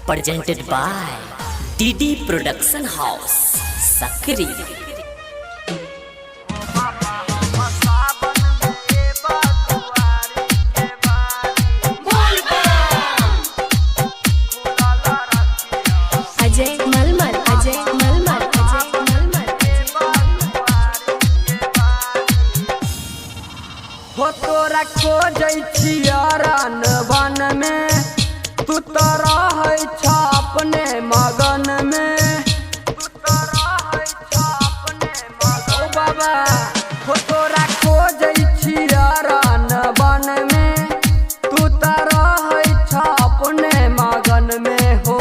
presented by DD Production House, Sakri. हो तोरा खोजै छियरन वन में, तू तो रहै छ अपने मगन में। ओ बाबा हो तोरा खोजै छियरन वन में, तू तो रहै छ अपने मगन में। हो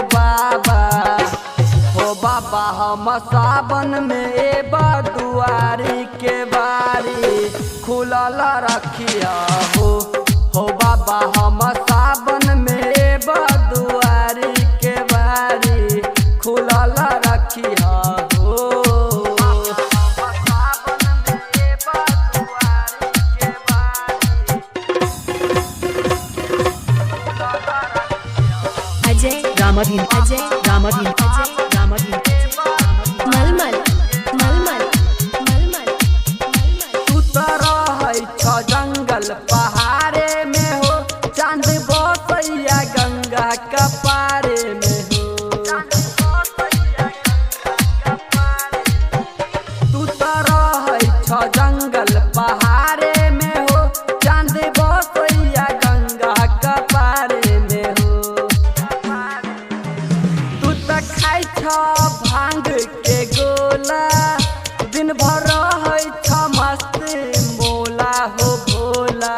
बाबा हम सावन में एबा दुआरी के बारी खुलल रखिया हो बाबा हम सावन में एबा दुआरी के बारी खुलल रखिया हो। अजय रामधीन, अजय रामधीन, अजय रामधीन, मलमल मलमल मलमल। तू तो रहै छ जंगल पहाड़े में हो, चांद बसैया गंगा कपारे में हो। तू तो रहै छ जंगल पहाड़े में हो, चांद बसैया गंगा कपारे में हो। तू तो खाइ छ भांग के गोला, दिन भर रहै छ मस्त मोला हो भोला।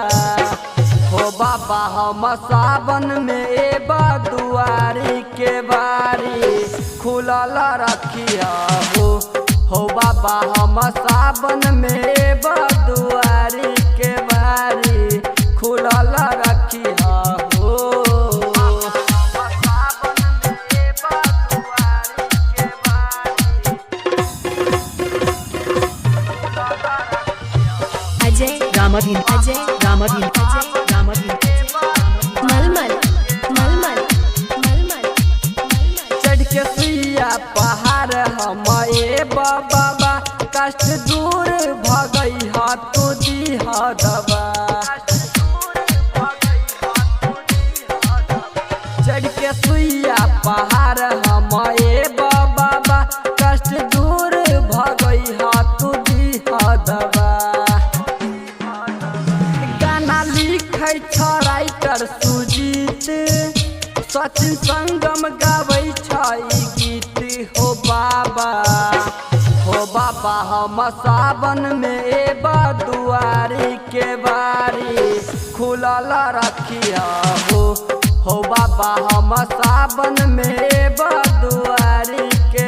हो बाबा हम सावन में एबा दुआरी के बारी खुलल रखिया हो बाबा हम सावन में एबा दुआरी के बारी खुलल रखिया हो। अजय रामधीन, अजय रामधीन, अजय रामधीन, मलमल मलमल मलमल। चढ़ के सुइया पहाड़ हम एबा बाबा, कष्ट दूर भगई हा तू दीह दबा। चढ़ के सुइया पहाड़ हम एबा बाबा, कष्ट दूर भगई हा तू दीह दबा। गाना लिखै छ राइटर सुजीत, सचिन संगम गाबै छ ई गीत हो बाबा हम सावन में एबा दुआरी के बारी खुलल रखिया हो बाबा हम सावन में एबा दुआरी के